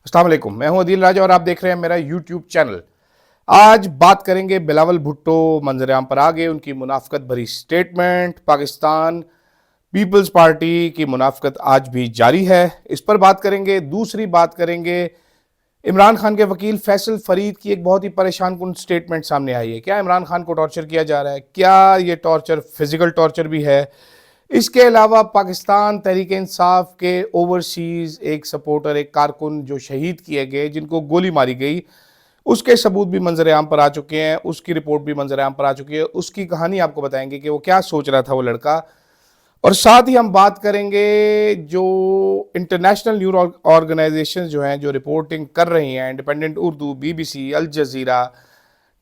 अस्सलाम वालेकुम, मैं हूं अदील राजा और आप देख रहे हैं मेरा यूट्यूब चैनल। आज बात करेंगे बिलावल भुट्टो मंजरेआम पर आ गए, उनकी मुनाफकत भरी स्टेटमेंट, पाकिस्तान पीपल्स पार्टी की मुनाफकत आज भी जारी है, इस पर बात करेंगे। दूसरी बात करेंगे, इमरान खान के वकील फैसल फरीद की एक बहुत ही परेशान कुन स्टेटमेंट सामने आई है। क्या इमरान खान को टॉर्चर किया जा रहा है? क्या ये टॉर्चर फिजिकल टॉर्चर भी है? इसके अलावा पाकिस्तान तहरीक इंसाफ के ओवरसीज एक सपोर्टर, एक कारकुन जो शहीद किए गए, जिनको गोली मारी गई, उसके सबूत भी मंजर आम पर आ चुके हैं, उसकी रिपोर्ट भी मंजर आम पर आ चुकी है। उसकी कहानी आपको बताएंगे कि वो क्या सोच रहा था वो लड़का। और साथ ही हम बात करेंगे जो इंटरनेशनल न्यूज़ ऑर्गेनाइजेशन जो हैं, जो रिपोर्टिंग कर रही हैं, इंडिपेंडेंट उर्दू, बीबीसी, अल जजीरा,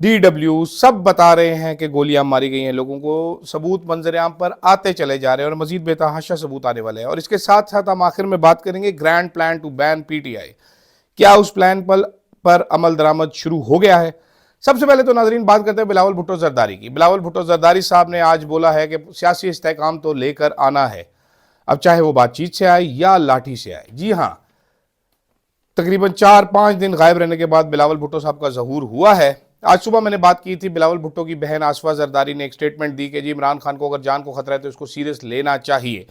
DW, सब बता रहे हैं कि गोलियां मारी गई हैं लोगों को। सबूत मंजर-ए-आम पर आते चले जा रहे हैं और मजीद बेतहाशा सबूत आने वाले हैं। और इसके साथ साथ हम आखिर में बात करेंगे grand plan to ban PTI, क्या उस प्लान पर अमल दरामद शुरू हो गया है? सबसे पहले तो नाजरीन बात करते हैं बिलावल भुट्टो जरदारी की। बिलावल भुट्टो जरदारी साहब ने आज बोला है कि सियासी इस्तेहकाम तो लेकर आना है, अब चाहे वो बातचीत से आए या लाठी से आए। जी हाँ, तकरीबन 4-5 दिन गायब रहने के बाद बिलावल भुट्टो साहब का ज़हूर हुआ है। आज सुबह मैंने बात की थी, बिलावल भुट्टो की बहन आसफा जरदारी ने एक स्टेटमेंट दी कि जी इमरान खान को अगर जान को खतरा है तो इसको सीरियस लेना चाहिए।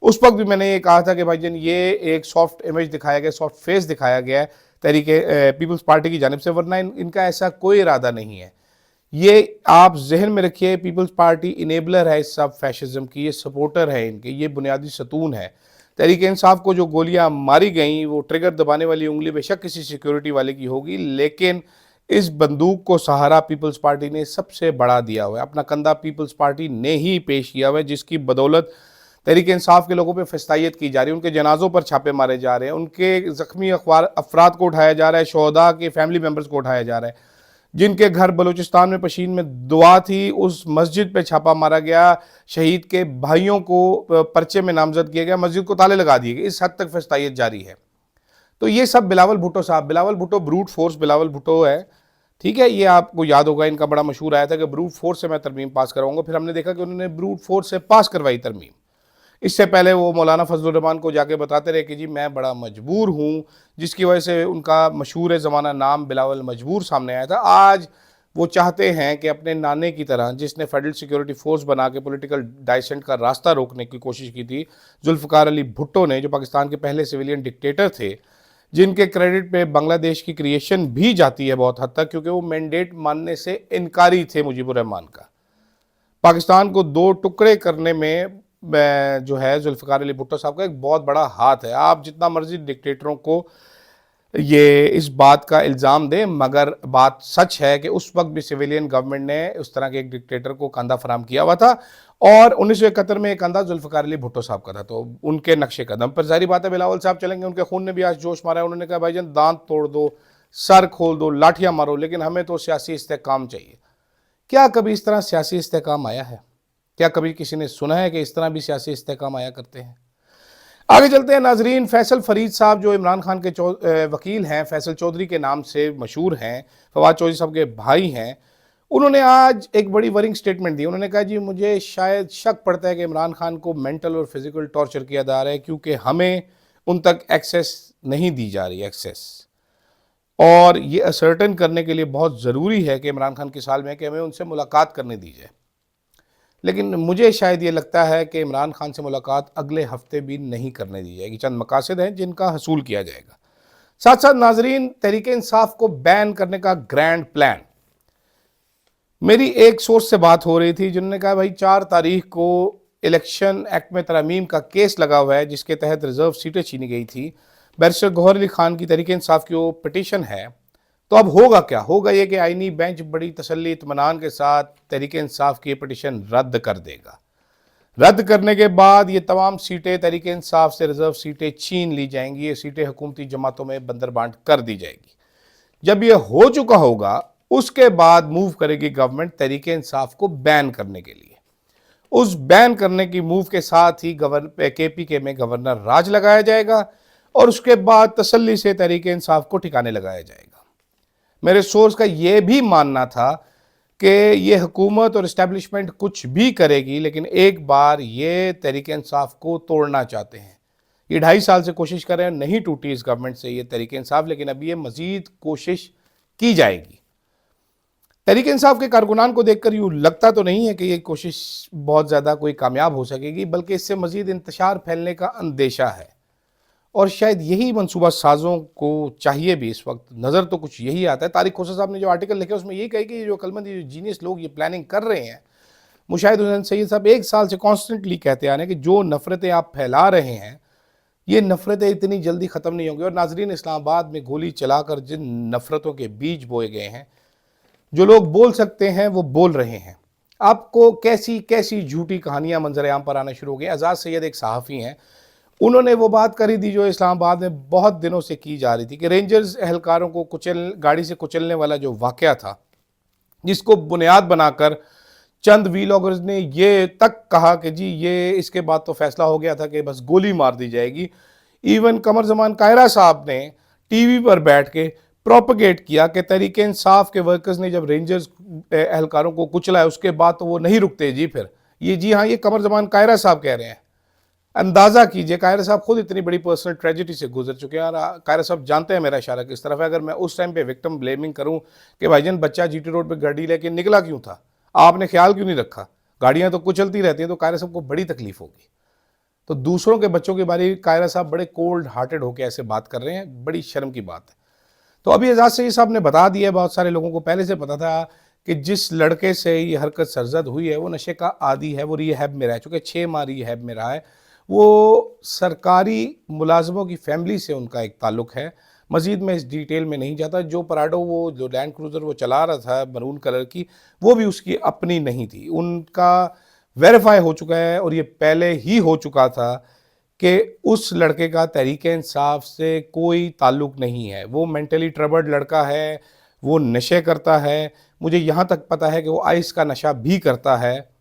उस वक्त भी मैंने ये कहा था कि भाईजान ये एक सॉफ्ट इमेज दिखाया गया, सॉफ्ट फेस दिखाया गया है तहरीके पीपल्स पार्टी की जानिब से, वरना इनका ऐसा कोई इरादा नहीं है। ये आप जहन में रखिए, पीपल्स पार्टी इनेबलर है इस सब फैशिज्म की, ये सपोर्टर है इनके, ये बुनियादी सतून है। तहरीक इंसाफ को जो गोलियां मारी गई, वो ट्रिगर दबाने वाली उंगली बेशक किसी सिक्योरिटी वाले की होगी, लेकिन इस बंदूक को सहारा पीपल्स पार्टी ने सबसे बड़ा दिया हुआ है, अपना कंधा पीपल्स पार्टी ने ही पेश किया हुआ है, जिसकी बदौलत तहरीक इंसाफ के लोगों पे फस्तायत की जा रही है, उनके जनाजों पर छापे मारे जा रहे हैं, उनके ज़ख्मी अफराद को उठाया जा रहा है, शोहदा के फैमिली मेम्बर्स को उठाया जा रहा है, जिनके घर बलूचिस्तान में पशीन में दुआ थी, उस मस्जिद पे छापा मारा गया, शहीद के भाइयों को पर्चे में नामजद किया गया, मस्जिद को ताले लगा दिए गए, इस हद तक फस्तायत जारी है। तो ये सब बिलावल भुट्टो साहब, बिलावल भुट्टो ब्रूट फोर्स बिलावल भुट्टो है, ठीक है। ये आपको याद होगा, इनका बड़ा मशहूर आया था कि ब्रूट फोर्स से मैं तरमीम पास कराऊंगा, फिर हमने देखा कि उन्होंने ब्रूट फोर्स से पास करवाई तरमीम। इससे पहले वो मौलाना फजलुर रहमान को जाके बताते रहे कि जी मैं बड़ा मजबूर हूँ, जिसकी वजह से उनका मशहूर ज़माना नाम बिलावल मजबूर सामने आया था। आज वो चाहते हैं कि अपने नाने की तरह, जिसने फेडरल सिक्योरिटी फोर्स बना के पॉलिटिकल डाइसेंट का रास्ता रोकने की कोशिश की थी, जुल्फ़िकार अली भुट्टो ने, जो पाकिस्तान के पहले सिविलियन डिक्टेटर थे, जिनके क्रेडिट पे बांग्लादेश की क्रिएशन भी जाती है बहुत हद तक, क्योंकि वो मैंडेट मानने से इनकारी थे मुजीबुर रहमान का। पाकिस्तान को दो टुकड़े करने में जो है जुल्फ़िकार अली भुट्टो साहब का एक बहुत बड़ा हाथ है। आप जितना मर्जी डिक्टेटरों को ये इस बात का इल्ज़ाम दें, मगर बात सच है कि उस वक्त भी सिविलियन गवर्नमेंट ने उस तरह के एक डिक्टेटर को कंधा फराम किया हुआ था, और 1971 में एक कंधा जुल्फ़िकार अली भुट्टो साहब का था। तो उनके नक्शे कदम पर जाहिर बात है बिलावल साहब चलेंगे, उनके खून ने भी आज जोश मारा है। उन्होंने कहा भाईजान दांत तोड़ दो, सर खोल दो, लाठियाँ मारो, लेकिन हमें तो सियासी इस्तेहकाम चाहिए। क्या कभी इस तरह सियासी इस्तेहकाम आया है? क्या कभी किसी ने सुना है कि इस तरह भी सियासी इस्तेहकाम आया करते हैं? आगे चलते हैं नाजरीन। फैसल फरीद साहब जो इमरान खान के वकील हैं, फैसल चौधरी के नाम से मशहूर हैं, फवाद चौधरी साहब के भाई हैं, उन्होंने आज एक बड़ी वरिंग स्टेटमेंट दी। उन्होंने कहा जी मुझे शायद शक पड़ता है कि इमरान खान को मेंटल और फिजिकल टॉर्चर किया जा रहा है, क्योंकि हमें उन तक एक्सेस नहीं दी जा रही एक्सेस, और ये असर्टन करने के लिए बहुत ज़रूरी है कि इमरान खान की साल में कि हमें उनसे मुलाकात करने दी जाए। लेकिन मुझे शायद ये लगता है कि इमरान खान से मुलाकात अगले हफ्ते भी नहीं करने दी जाएगी। चंद मकासद हैं जिनका हसूल किया जाएगा। साथ साथ नाजरीन, तहरीक इंसाफ को बैन करने का ग्रैंड प्लान, मेरी एक सोर्स से बात हो रही थी जिन्होंने कहा भाई 4 तारीख को इलेक्शन एक्ट में तरमीम का केस लगा हुआ है, जिसके तहत रिजर्व सीटें छीनी गई थी। बैरिस्टर गौहर अली खान की तहरीक इंसाफ की वो पिटीशन है। तो अब होगा क्या? होगा ये कि आईनी बेंच बड़ी तसल्ली इत्मीनान के साथ तहरीक इंसाफ की पिटीशन रद्द कर देगा। रद्द करने के बाद ये तमाम सीटें तहरीक इंसाफ से रिजर्व सीटें छीन ली जाएंगी, ये सीटें हुकूमती जमातों में बंदरबांट कर दी जाएगी। जब ये हो चुका होगा, उसके बाद मूव करेगी गवर्नमेंट तहरीक इंसाफ को बैन करने के लिए। उस बैन करने की मूव के साथ ही KPK में गवर्नर राज लगाया जाएगा, और उसके बाद तसल्ली से तहरीक इंसाफ को ठिकाने लगाया जाएगा। मेरे सोर्स का यह भी मानना था कि ये हुकूमत और इस्टेब्लिशमेंट कुछ भी करेगी, लेकिन एक बार ये तहरीक इंसाफ को तोड़ना चाहते हैं। ये 2.5 साल से कोशिश कर रहे हैं, नहीं टूटी इस गवर्नमेंट से ये तहरीक इंसाफ, लेकिन अब ये मजीद कोशिश की जाएगी। तहरीक इंसाफ के कारकुनान को देखकर यूँ लगता तो नहीं है कि ये कोशिश बहुत ज़्यादा कोई कामयाब हो सकेगी, बल्कि इससे मजीद इंतशार फैलने का अंदेशा है। और शायद यही मनसूबा साजों को चाहिए भी इस वक्त। नज़र तो कुछ यही आता है। तारिक खोसा साहब ने जो आर्टिकल लिखे उसमें यही कही कि ये जो अक्लमंद, ये जो जीनियस लोग ये प्लानिंग कर रहे हैं, मुशाहिद हुसैन सैयद साहब 1 साल से कॉन्स्टेंटली कहते आ रहे हैं कि जो नफ़रतें आप फैला रहे हैं, ये नफ़रतें इतनी जल्दी ख़त्म नहीं होंगी। और नाजरीन, इस्लामाबाद में गोली चलाकर जिन नफ़रतों के बीज बोए गए हैं, जो लोग बोल सकते हैं वो बोल रहे हैं। आपको कैसी कैसी झूठी कहानियां मंजर आम पर आना शुरू हो गई। आज़ाद सैयद एक सहाफ़ी हैं, उन्होंने वो बात करी थी जो इस्लामाबाद में बहुत दिनों से की जा रही थी कि रेंजर्स एहलकारों को गाड़ी से कुचलने वाला जो वाक़या था, जिसको बुनियाद बनाकर चंद व्लॉगर्स ने ये तक कहा कि जी ये इसके बाद तो फैसला हो गया था कि बस गोली मार दी जाएगी। इवन कमर जमान कायरा साहब ने टीवी पर बैठ के प्रोपगेट किया कि तहरीक इंसाफ के वर्कर्स ने जब रेंजर्स एहलकारों को कुचला है उसके बाद तो वो नहीं रुकते जी। फिर ये, जी हाँ, ये कमर जमान कायरा साहब कह रहे हैं। अंदाज़ा कीजिए, कायरा साहब खुद इतनी बड़ी पर्सनल ट्रेजेडी से गुजर चुके हैं। और कायरा साहब जानते हैं मेरा इशारा किस तरफ है। अगर मैं उस टाइम पे विक्टिम ब्लेमिंग करूं कि भाईजान बच्चा जीटी रोड पे गाड़ी लेके निकला क्यों था, आपने ख्याल क्यों नहीं रखा, गाड़ियां तो कुचलती रहती हैं, तो कायरा साहब को बड़ी तकलीफ होगी। तो दूसरों के बच्चों के बारे में कायरा साहब बड़े कोल्ड हार्टेड होकर ऐसे बात कर रहे हैं, बड़ी शर्म की बात है। तो अभी एजाज सईद साहब ने बता दिया, बहुत सारे लोगों को पहले से पता था कि जिस लड़के से ये हरकत सरजद हुई है वो नशे का आदी है, वो रिहैब में रह चुके, 6 माह रिहैब में रहा है। वो सरकारी मुलाजमों की फैमिली से उनका एक ताल्लुक है। मजीद में इस डिटेल में नहीं जाता। जो पराडो, वो जो लैंड क्रूज़र वो चला रहा था मरून कलर की, वो भी उसकी अपनी नहीं थी। उनका वेरीफाई हो चुका है और ये पहले ही हो चुका था कि उस लड़के का तहरीक इंसाफ से कोई ताल्लुक नहीं है। वो मेंटली ट्रबल्ड लड़का है, वो नशे करता है। मुझे यहाँ तक पता है कि वो आइस का नशा भी करता है।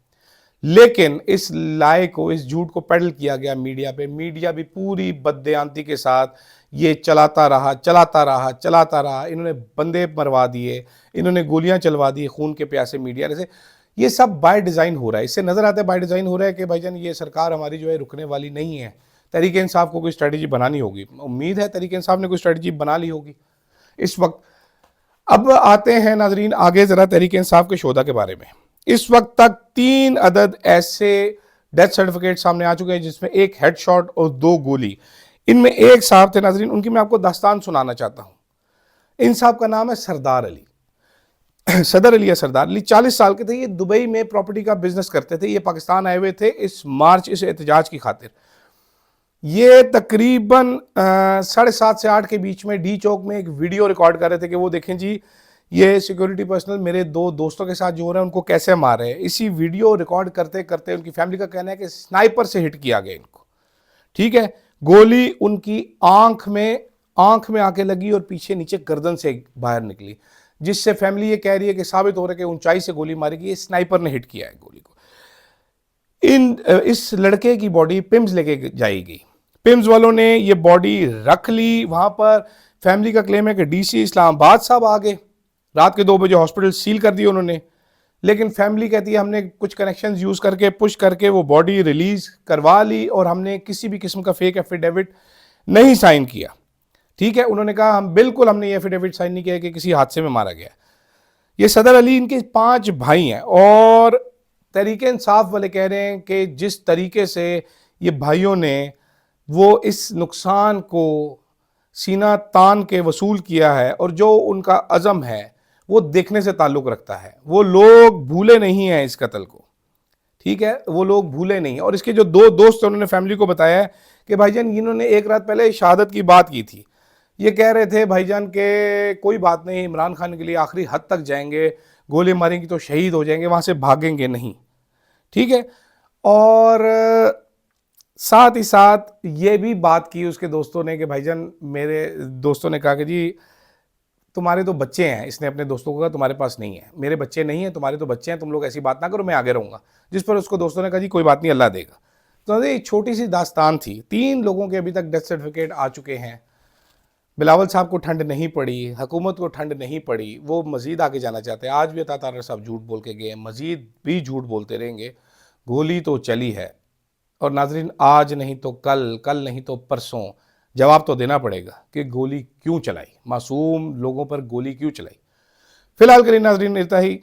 लेकिन इस लाई को, इस झूठ को पेडल किया गया मीडिया पे। मीडिया भी पूरी बददेयांती के साथ ये चलाता रहा, चलाता रहा, चलाता रहा। इन्होंने बंदे मरवा दिए, इन्होंने गोलियां चलवा दी खून के प्यासे मीडिया से। ये सब बाय डिज़ाइन हो रहा है। इससे नज़र आता है बाय डिज़ाइन हो रहा है कि भाईजान ये सरकार हमारी जो है रुकने वाली नहीं है। तहरीक इंसाफ को कोई स्ट्रेटजी बनानी होगी। उम्मीद है तहरीक इंसाफ ने कोई स्ट्रेटजी बना ली होगी इस वक्त। अब आते हैं नाजरीन आगे ज़रा तहरीक इंसाफ के शोधा के बारे में। इस वक्त तक 3 अदद ऐसे डेथ सर्टिफिकेट सामने आ चुके हैं जिसमें 1 हेडशॉट और 2 गोली। इनमें एक साहब थे नाजरीन, उनकी मैं आपको दास्तान सुनाना चाहता हूं। इन साहब का नाम है सरदार अली, सदर अली या सरदार अली। 40 साल के थे। ये दुबई में प्रॉपर्टी का बिजनेस करते थे। ये पाकिस्तान आए हुए थे इस मार्च, इस एहतजाज की खातिर। ये तकरीबन 7:30 से 8 के बीच में डी चौक में एक वीडियो रिकॉर्ड कर रहे थे कि वो देखें जी ये सिक्योरिटी पर्सनल मेरे 2 दोस्तों के साथ जो हो रहे हैं उनको कैसे मार रहे हैं। इसी वीडियो रिकॉर्ड करते करते उनकी फैमिली का कहना है कि स्नाइपर से हिट किया गया इनको। ठीक है, गोली उनकी आंख में आके लगी और पीछे नीचे गर्दन से बाहर निकली, जिससे फैमिली ये कह रही है कि साबित हो रहा है कि ऊंचाई से गोली मारी गई, स्नाइपर ने हिट किया है गोली को। इस लड़के की बॉडी पिम्स लेके जाई गई। पिम्स वालों ने ये बॉडी रख ली वहां पर। फैमिली का क्लेम है कि डीसी इस्लामाबाद साहब आ गए, रात के 2 बजे हॉस्पिटल सील कर दिए उन्होंने। लेकिन फैमिली कहती है हमने कुछ कनेक्शंस यूज करके पुश करके वो बॉडी रिलीज करवा ली और हमने किसी भी किस्म का फेक एफिडेविट नहीं साइन किया। ठीक है, उन्होंने कहा हमने ये एफिडेविट साइन नहीं किया कि किसी हादसे में मारा गया। ये सदर अली, इनके 5 भाई हैं और तहरीक इंसाफ वाले कह रहे हैं कि जिस तरीके से ये भाइयों ने वो इस नुकसान को सीना तान के वसूल किया है और जो उनका अज़म है वो देखने से ताल्लुक़ रखता है। वो लोग भूले नहीं हैं इस कत्ल को। ठीक है, वो लोग भूले नहीं। और इसके जो 2 दोस्त हैं उन्होंने फैमिली को बताया कि भाईजान इन्होंने एक रात पहले शहादत की बात की थी। ये कह रहे थे भाईजान के कोई बात नहीं, इमरान खान के लिए आखिरी हद तक जाएंगे, गोली मारेंगे तो शहीद हो जाएंगे, वहाँ से भागेंगे नहीं। ठीक है, और साथ ही साथ ये भी बात की उसके दोस्तों ने कि भाईजान, मेरे दोस्तों ने कहा कि जी तुम्हारे तो बच्चे हैं, इसने अपने दोस्तों को कहा तुम्हारे पास नहीं है, मेरे बच्चे नहीं हैं, तुम्हारे तो बच्चे हैं, तुम लोग ऐसी बात ना करो, मैं आगे रहूँगा। जिस पर उसको दोस्तों ने कहा जी कोई बात नहीं, अल्लाह देगा। तो एक छोटी सी दास्तान थी। 3 लोगों के अभी तक डेथ सर्टिफिकेट आ चुके हैं। बिलावल साहब को ठंड नहीं पड़ी, हुकूमत को ठंड नहीं पड़ी, वो मज़ीद आगे जाना चाहते हैं। आज भी अता तारर साहब झूठ बोल के गए, मज़ीद भी झूठ बोलते रहेंगे। गोली तो चली है اور ناظرین آج نہیں تو کل، کل نہیں تو پرسوں جواب تو دینا پڑے گا کہ گولی کیوں چلائی، معصوم لوگوں پر گولی کیوں چلائی۔ فی الحال کے لیے ناظرین اتنا ہی،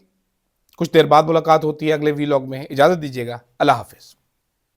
کچھ دیر بعد ملاقات ہوتی ہے اگلے ویلاگ میں، اجازت دیجیے گا، اللہ حافظ۔